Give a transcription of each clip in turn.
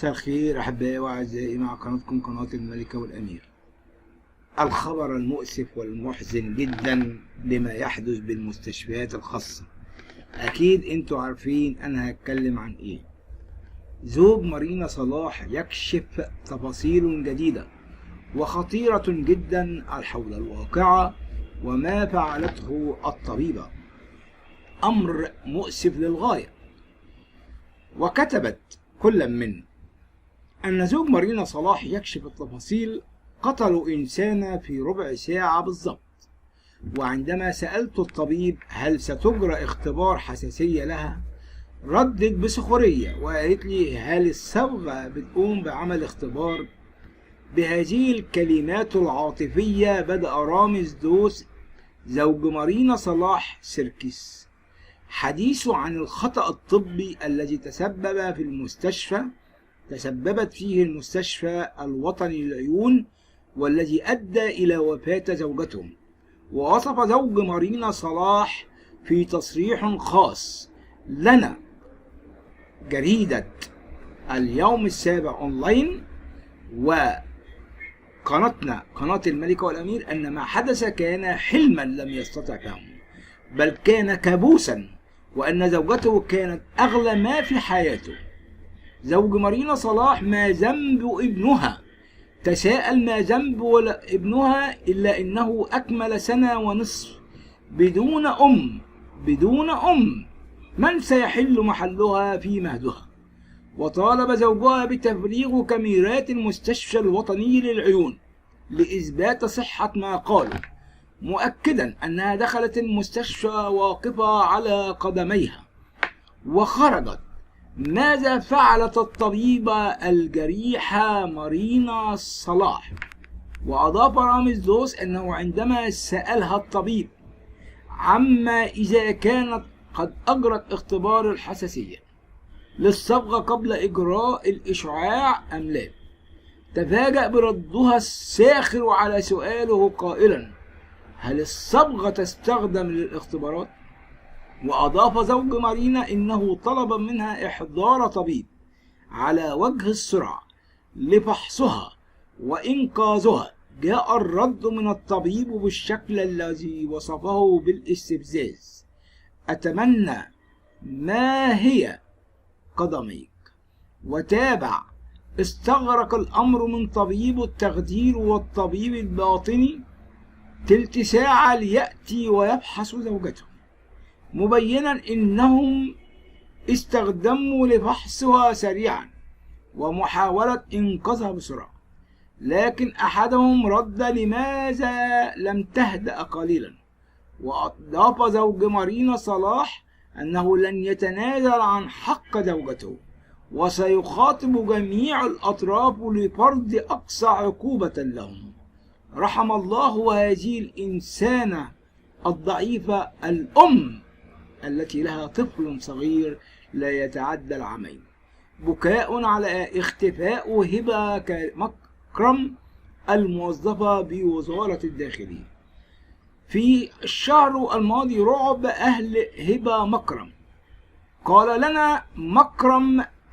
مساء الخير أحبائي وأعزائي، مع قناتكم قناة الملكة والأمير. الخبر المؤسف والمحزن جدا لما يحدث بالمستشفيات الخاصة. أكيد أنتوا عارفين أنا هتكلم عن إيه. زوج مارينا صلاح يكشف تفاصيل جديدة وخطيرة جدا حول الواقعة وما فعلته الطبيبة. أمر مؤسف للغاية. وكتبت كل من أن زوج مارينا صلاح يكشف التفاصيل. قتلوا إنسانة في ربع ساعة بالضبط. وعندما سألت الطبيب هل ستجرى اختبار حساسية لها، ردت بسخرية وقالت لي هل الصبغة بتقوم بعمل اختبار؟ بهذه الكلمات العاطفية بدأ رامز دوس زوج مارينا صلاح سيركس حديثه عن الخطأ الطبي الذي تسببت فيه المستشفى الوطني للعيون، والذي أدى إلى وفاة زوجتهم. ووصف زوج مارينا صلاح في تصريح خاص لنا جريدة اليوم السابع أونلاين وقناتنا قناة الملكة والأمير أن ما حدث كان حلما لم يستطع فهمه، بل كان كابوسا، وأن زوجته كانت أغلى ما في حياته. زوج مارينا صلاح ما ذنب ابنها؟ تساءل ما ذنب ابنها إلا أنه أكمل سنة ونصف بدون أم من سيحل محلها في مهدها. وطالب زوجها بتفريغ كاميرات المستشفى الوطني للعيون لإثبات صحة ما قالوا، مؤكدا أنها دخلت المستشفى واقفة على قدميها وخرجت. ماذا فعلت الطبيبة الجريحة مارينا صلاح؟ وأضاف رامز دوس أنه عندما سألها الطبيب عما إذا كانت قد أجرت اختبار الحساسية للصبغة قبل إجراء الإشعاع أم لا، تفاجأ بردها الساخر على سؤاله قائلا هل الصبغة تستخدم للاختبارات؟ وأضاف زوج مارينا إنه طلب منها إحضار طبيب على وجه السرعة لفحصها وإنقاذها. جاء الرد من الطبيب بالشكل الذي وصفه بالاستفزاز: أتمنى ما هي قدميك. وتابع: استغرق الأمر من طبيب التخدير والطبيب الباطني تلت ساعة ليأتي ويفحص زوجته، مبينا انهم استخدموا لفحصها سريعا ومحاولة انقاذها بسرعة، لكن احدهم رد لماذا لم تهدأ قليلا. واضاف زوج مارينا صلاح انه لن يتنازل عن حق زوجته وسيخاطب جميع الاطراف لفرض اقصى عقوبة لهم. رحم الله هذه الانسانة الضعيفة الام التي لها طفل صغير لا يتعدى العامين. بكاء على اختفاء هبة مكرم الموظفة بوزارة الداخلية. في الشهر الماضي رعب أهل هبة مكرم. قال لنا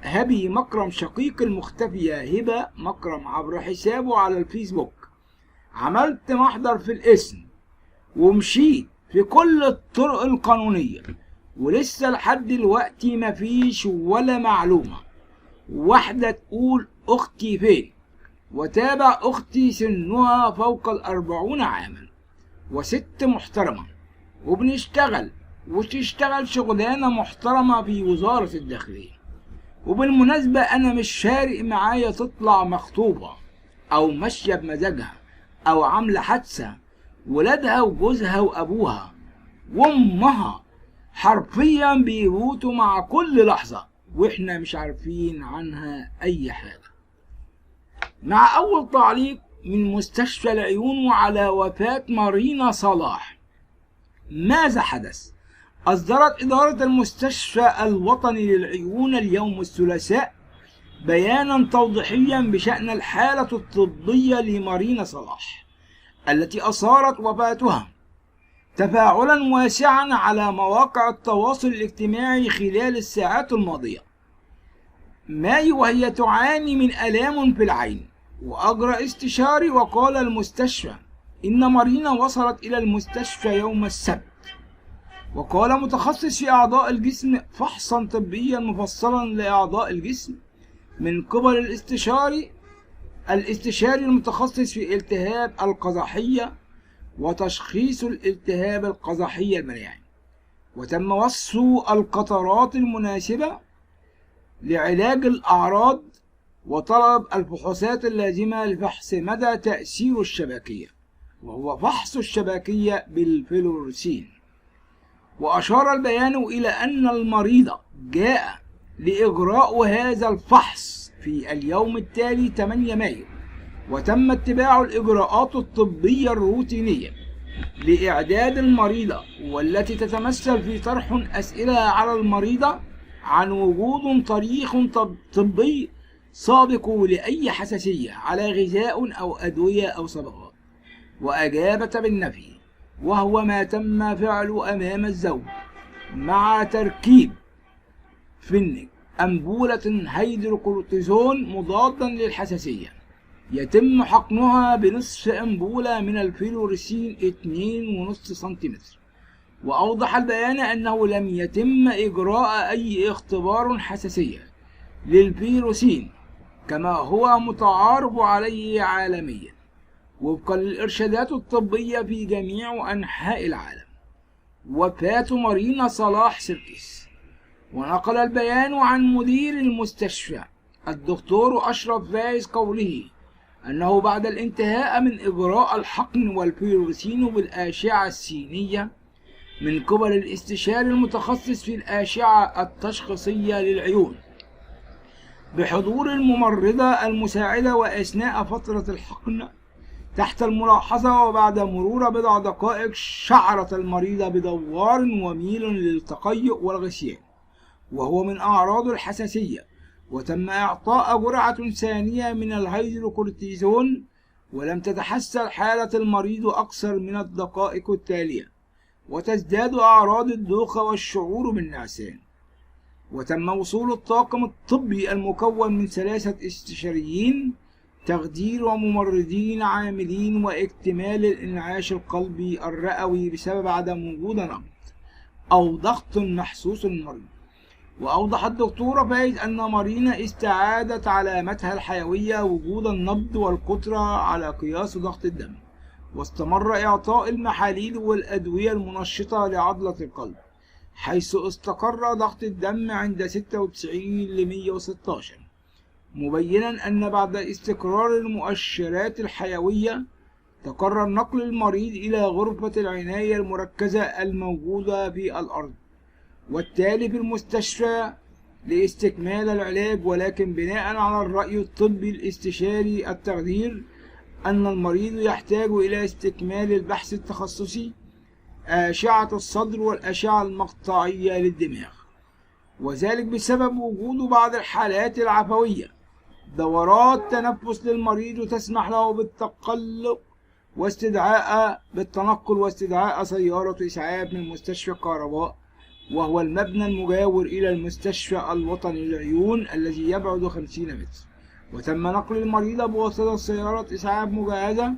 هبي مكرم شقيق المختفية هبة مكرم عبر حسابه على الفيسبوك: عملت محضر في الاسم ومشيت في كل الطرق القانونية ولسه لحد دلوقتي مفيش ولا معلومة واحدة تقول أختي فين. وتابع: أختي سنها فوق 40 عاما وست محترمة وبنشتغل وتشتغل شغلانة محترمة في وزارة الداخلية. وبالمناسبة أنا مش فارق معايا تطلع مخطوبة أو ماشية بمزاجها أو عاملة حادثة. ولادها وجوزها وأبوها وأمها حرفيا بيموتوا مع كل لحظة وإحنا مش عارفين عنها أي حاجة. مع أول تعليق من مستشفى العيون وعلى وفاة مارينا صلاح، ماذا حدث؟ أصدرت إدارة المستشفى الوطني للعيون اليوم الثلاثاء بيانا توضيحيا بشأن الحالة الطبية لمارينا صلاح التي أثارت وفاتها تفاعلا واسعا على مواقع التواصل الاجتماعي خلال الساعات الماضية. ماي وهي تعاني من آلام في العين، وأجرى استشاري وقال المستشفى إن مارينا وصلت إلى المستشفى يوم السبت. وقال متخصص في أعضاء الجسم فحصا طبيا مفصلا لأعضاء الجسم من قبل الاستشاري المتخصص في التهاب القزحية وتشخيص الالتهاب القزحي المناعي، وتم وصف القطرات المناسبة لعلاج الأعراض وطلب الفحوصات اللازمة لفحص مدى تأثير الشبكية، وهو فحص الشبكية بالفلورسين. وأشار البيان إلى أن المريض جاء لإجراء هذا الفحص في اليوم التالي 8 مايو، وتم اتباع الإجراءات الطبية الروتينية لإعداد المريضة، والتي تتمثل في طرح أسئلة على المريضة عن وجود تاريخ طبي سابق لأي حساسية على غذاء أو أدوية أو صبغات، وأجابت بالنفي، وهو ما تم فعله أمام الزوج مع تركيب فنج أنبولة هيدروكورتيزون مضادا للحساسية يتم حقنها بنصف أنبولة من الفلورسين 2.5 سنتيمتر. وأوضح البيان أنه لم يتم إجراء أي اختبار حساسية للفيروسين كما هو متعارف عليه عالميا وفقا للإرشادات الطبية في جميع أنحاء العالم. وفاة مارينا صلاح سيركس. ونقل البيان عن مدير المستشفى الدكتور أشرف فايز قوله أنه بعد الانتهاء من إجراء الحقن والفيروسين بالأشعة السينية من قبل الاستشاري المتخصص في الأشعة التشخيصية للعيون بحضور الممرضة المساعدة وأثناء فترة الحقن تحت الملاحظة، وبعد مرور بضع دقائق شعرت المريضة بدوار وميل للتقيؤ والغثيان وهو من أعراض الحساسية، وتم إعطاء جرعة ثانية من الهيدروكورتيزون، ولم تتحسن حالة المريض أكثر من الدقائق التالية، وتزداد أعراض الدوخة والشعور بالنعسان. وتم وصول الطاقم الطبي المكون من 3 استشاريين تخدير وممرضين عاملين واكتمال الانعاش القلبي الرئوي بسبب عدم وجود نبض أو ضغط محسوس للمريض. وأوضح الدكتورة فايز أن مارينا استعادت علامتها الحيوية وجود النبض والقدرة على قياس ضغط الدم، واستمر إعطاء المحاليل والأدوية المنشطة لعضلة القلب، حيث استقر ضغط الدم عند 96/116، مبينا أن بعد استقرار المؤشرات الحيوية تقرر نقل المريض إلى غرفة العناية المركزة الموجودة في الأرض والتالي في المستشفى لاستكمال العلاج، ولكن بناء على الرأي الطبي الاستشاري التخدير أن المريض يحتاج إلى استكمال البحث التخصصي أشعة الصدر والأشعة المقطعية للدماغ، وذلك بسبب وجود بعض الحالات العفوية دورات تنفس للمريض تسمح له بالتنقل واستدعاء سيارة إسعاف من مستشفى الكهرباء، وهو المبنى المجاور إلى المستشفى الوطني للعيون الذي يبعد 50 متر. وتم نقل المريضة بواسطة سيارة إسعاف مجهزة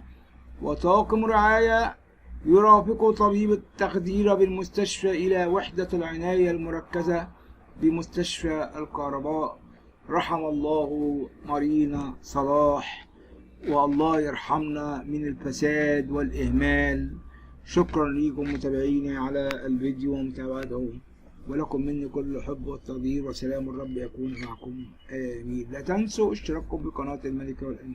وطاقم رعاية يرافق طبيب التخدير بالمستشفى إلى وحدة العناية المركزة بمستشفى الكهرباء. رحم الله مارينا صلاح، والله يرحمنا من الفساد والإهمال. شكرا لكم متابعيني على الفيديو ومتابعته، ولكم مني كل حب والتقدير، وسلام الرب يكون معكم آمين. لا تنسوا اشتراككم بقناة الملكة والأمير.